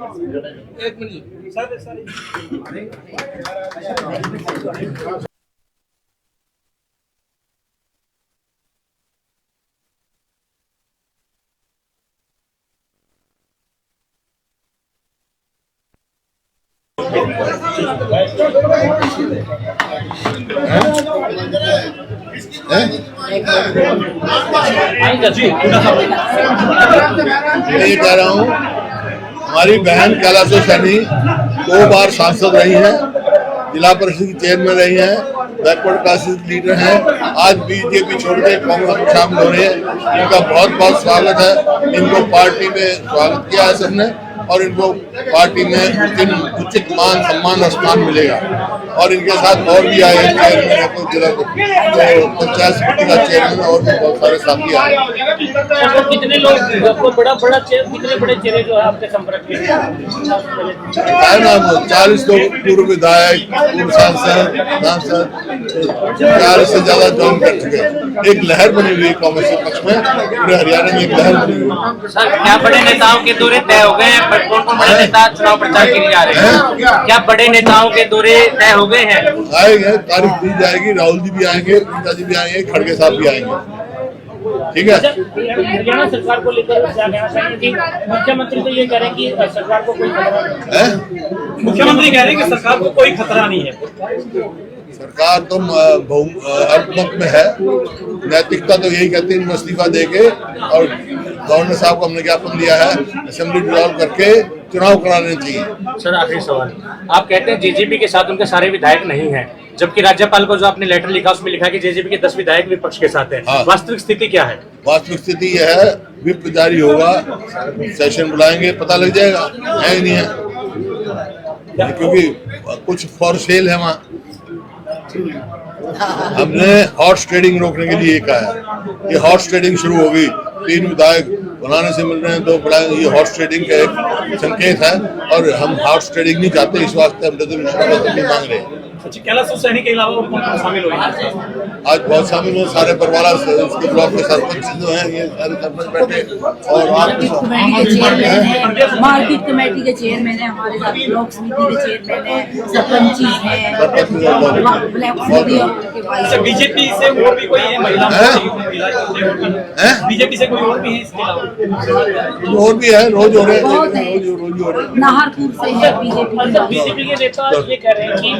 एक minute sir ये कह रहा हूँ, हमारी बहन कैलाश सैनी 2 बार सांसद रही हैं, जिला परिषद की चेयरमैन रही हैं, बैकवर्ड क्लासेस लीडर हैं। आज बीजेपी छोड़ के कांग्रेस में शामिल हो रहे हैं। इनका बहुत बहुत स्वागत है। इनको पार्टी में स्वागत किया है सबने और इनको पार्टी में उचित मान सम्मान और स्थान मिलेगा। और इनके साथ और भी आए हैं, चेयरमैन को जिला पंचायत समिति का चेयरमैन और भी बहुत सारे साथी आए। कितने लोग कितने बड़े चेहरे जो है आपके संपर्क में है ना, 40 लोग पूर्व विधायक, पूर्व सांसद 40 से ज्यादा ज्वाइन कर चुके हैं। एक लहर बनी हुई कांग्रेस के पक्ष में, पूरे हरियाणा में एक लहर बनी हुई। सर, क्या बड़े नेताओं के दौरे तय हो गए हैं? कौन कौन बड़े नेता चुनाव प्रचार के लिए आ रहे हैं? क्या बड़े नेताओं के दौरे तय हो गए हैं? आएंगे, तारीख दी जाएगी। राहुल जी भी आएंगे, प्रियंका जी भी आएंगे, खड़गे साहब भी आएंगे। ठीक है। हरियाणा सरकार को लेकर क्या कहना चाहिए कि मुख्यमंत्री तो ये कह रहे हैं कि सरकार को कोई खतरा नहीं है। मुख्यमंत्री कह रहे हैं कि सरकार को कोई खतरा नहीं है। सरकार तो अल्पमत में है। नैतिकता तो यही कहती है, इस्तीफा देके, और गवर्नर साहब को हमने ज्ञापन दिया है, असेंबली डिसॉल्व करके चुनाव कराने चाहिए। सर, आखिरी सवाल, आप कहते हैं जेजेपी के साथ उनके सारे विधायक नहीं हैं, जबकि राज्यपाल को जो आपने लेटर लिखा उसमें लिखा है कि जेजेपी के 10 विधायक विपक्ष के साथ हैं। हाँ। वास्तविक स्थिति क्या है? वास्तविक स्थिति यह है, व्हिप जारी होगा, सेशन बुलाएंगे, पता लग जाएगा है ही नहीं है, क्योंकि कुछ फॉर सेल है वहाँ। हमने हॉर्स ट्रेडिंग रोकने के लिए कहा है। ये हॉर्स ट्रेडिंग शुरू होगी, 3 विधायक बनाने से मिल रहे हैं, 2 बुलाएंगे। ये हॉर्स ट्रेडिंग का एक संकेत है और हम हॉर्स ट्रेडिंग नहीं चाहते, इस वास्ते हम रेजोल्यूशन मांग रहे हैं। कैलाश सैनी के अलावा और कौन शामिल हुए? आज बहुत शामिल हुए, सारे परिवार उसके ब्लॉक के सरपंच जो हैं, ये सारे सरपंच बैठे, और मार्केट कमेटी के चेयरमैन है, हमारे साथ ब्लॉक समिति के चेयरमैन है, सरपंच हैं। बीजेपी से और भी कोई है महिला? बीजेपी से कोई और भी है इसके अलावा? और भी है, रोज हो रहे हैं। नाहरपुर से है बीजेपी के नेता ये कह रहे हैं कि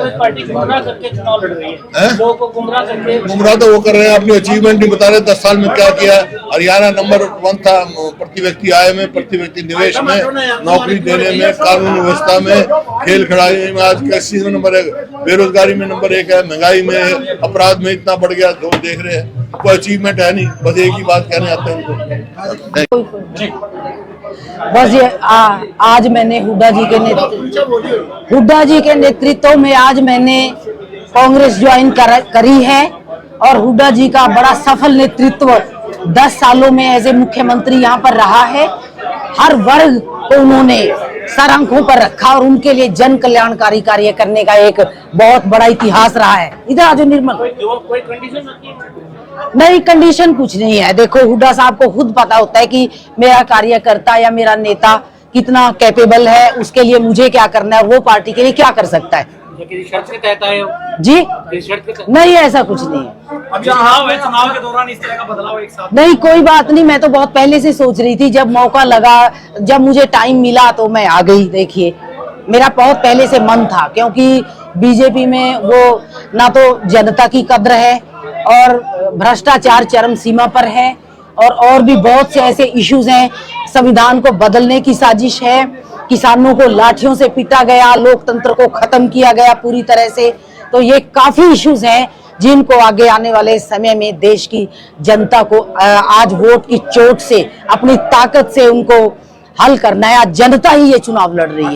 कांग्रेस पार्टी गुमराह करके चुनाव लड़ रही है, लोगों को गुमराह करके। गुमराह तो वो कर रहे हैं, अपनी अचीवमेंट नहीं बता रहे, 10 साल में क्या किया। हरियाणा नंबर 1 था प्रति व्यक्ति आय में, प्रति व्यक्ति निवेश में, नौकरी देने में, कानून व्यवस्था में, खेल खिलाड़ी में। आज कृषि में नंबर 1, बेरोजगारी में नंबर 1 है, महंगाई में, अपराध में इतना बढ़ गया, लोग देख रहे हैं। कोई अचीवमेंट है नहीं, बस एक ही बात कहने आते हैं उनको। बस ये आज मैंने हुड्डा जी के नेतृत्व में आज मैंने कांग्रेस ज्वाइन करी है, और हुड्डा जी का बड़ा सफल नेतृत्व 10 सालों में एज ए मुख्यमंत्री यहाँ पर रहा है। हर वर्ग को उन्होंने सर आंखों पर रखा और उनके लिए जन कल्याणकारी कार्य करने का एक बहुत बड़ा इतिहास रहा है। इधर आज निर्मल कोई कंडीशन नहीं, कंडीशन कुछ नहीं है। देखो, हुड्डा साहब को खुद पता होता है कि मेरा कार्यकर्ता या मेरा नेता कितना कैपेबल है, उसके लिए मुझे क्या करना है, वो पार्टी के लिए क्या कर सकता है। शर्त के तहत आए हो जी? नहीं, ऐसा कुछ नहीं है। अब चुनाव के दौरान इस तरह का बदलाव एक साथ नहीं, कोई बात नहीं। मैं तो बहुत पहले से सोच रही थी, जब मौका लगा, जब मुझे टाइम मिला तो मैं आ गई। देखिए, मेरा बहुत पहले से मन था, क्योंकि बीजेपी में वो ना तो जनता की कद्र है और भ्रष्टाचार चरम सीमा पर है, और भी बहुत से ऐसे इश्यूज हैं। संविधान को बदलने की साजिश है, किसानों को लाठियों से पीटा गया, लोकतंत्र को खत्म किया गया पूरी तरह से। तो ये काफी इश्यूज हैं जिनको आगे आने वाले समय में देश की जनता को आज वोट की चोट से, अपनी ताकत से उनको हल करना है। आज जनता ही ये चुनाव लड़ रही है।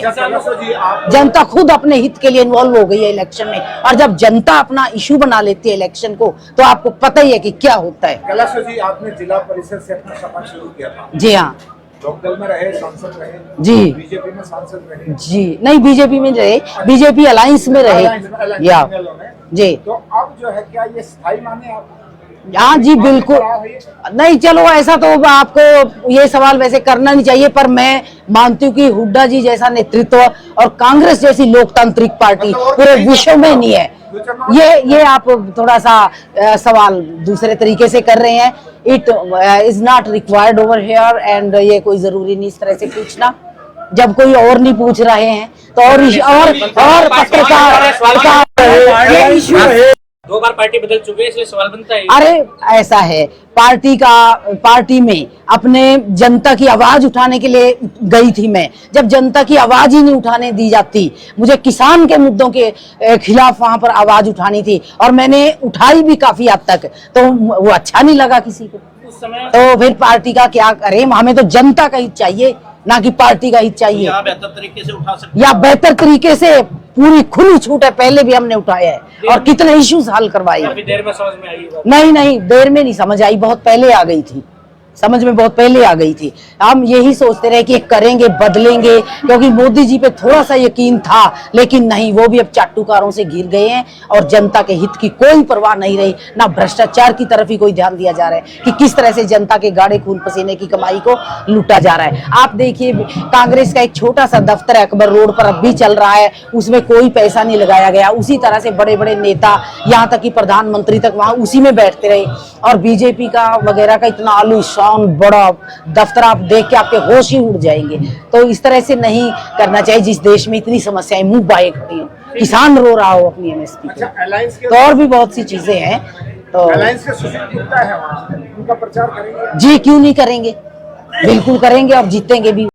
जनता खुद अपने हित के लिए इन्वॉल्व हो गई है इलेक्शन में, और जब जनता अपना इशू बना लेती है इलेक्शन को, तो आपको पता ही है कि क्या होता है। कैलाश जी, आपने जिला परिषद से अपना सफर शुरू किया था। जी हाँ। लोकदल में रहे, सांसद रहे जी, बीजेपी में सांसद रहे जी, नहीं बीजेपी में रहे, बीजेपी अलायंस में रहे या जी। तो अब जो है, क्या ये स्थायी माने आप? हाँ जी बिल्कुल नहीं। चलो ऐसा तो आपको ये सवाल वैसे करना नहीं चाहिए, पर मैं मानती हूँ कि हुड्डा जी जैसा नेतृत्व और कांग्रेस जैसी लोकतांत्रिक पार्टी पूरे विश्व में नहीं है। ये आप थोड़ा सा सवाल दूसरे तरीके से कर रहे हैं। It is not required over here and ये कोई जरूरी नहीं इस तरह से पूछना, जब कोई और नहीं पूछ रहे हैं तो और पत्रकार ये इशू है। 2 बार पार्टी बदल चुके हैं, इसलिए सवाल बनता है। अरे ऐसा है, पार्टी में अपने जनता की आवाज उठाने के लिए गई थी मैं। जब जनता की आवाज ही नहीं उठाने दी जाती, मुझे किसान के मुद्दों के खिलाफ वहां पर आवाज उठानी थी और मैंने उठाई भी काफी हद तक, तो वो अच्छा नहीं लगा किसी को। उस समय तो फिर पार्टी का क्या करें, हमें तो जनता का हित चाहिए ना कि पार्टी का हित चाहिए। या बेहतर तरीके से उठा सकते या बेहतर तरीके से पूरी खुली छूट है, पहले भी हमने उठाया है और कितने इश्यूज हल करवाए। काफी देर में समझ में आई बात। नहीं देर में नहीं समझ आई, बहुत पहले आ गई थी, समझ में बहुत पहले आ गई थी। हम यही सोचते रहे कि करेंगे बदलेंगे, क्योंकि मोदी जी पे थोड़ा सा यकीन था, लेकिन नहीं, वो भी अब चाटुकारों से घिर गए हैं और जनता के हित की कोई परवाह नहीं रही। ना भ्रष्टाचार की तरफ ही कोई ध्यान दिया जा रहा है कि किस तरह से जनता के गाढ़े खून पसीने की कमाई को लूटा जा रहा है। आप देखिए, कांग्रेस का एक छोटा सा दफ्तर अकबर रोड पर अब भी चल रहा है, उसमें कोई पैसा नहीं लगाया गया। उसी तरह से बड़े बड़े नेता, यहाँ तक कि प्रधानमंत्री तक वहां उसी में बैठते रहे। और बीजेपी का वगैरह का इतना आलीशान बड़ा दफ्तर आप देख के आपके होश ही उड़ जाएंगे। तो इस तरह से नहीं करना चाहिए, जिस देश में इतनी समस्याएं मुंह बाए खड़ी हो, किसान रो रहा हो अपनी एमएसपी अच्छा, अलायंस के तो और भी बहुत सी चीजें हैं। तो अलायंस के सुशील गुप्ता है वहाँ, उनका प्रचार करेंगे? जी क्यों नहीं करेंगे, बिल्कुल करेंगे और जीतेंगे भी।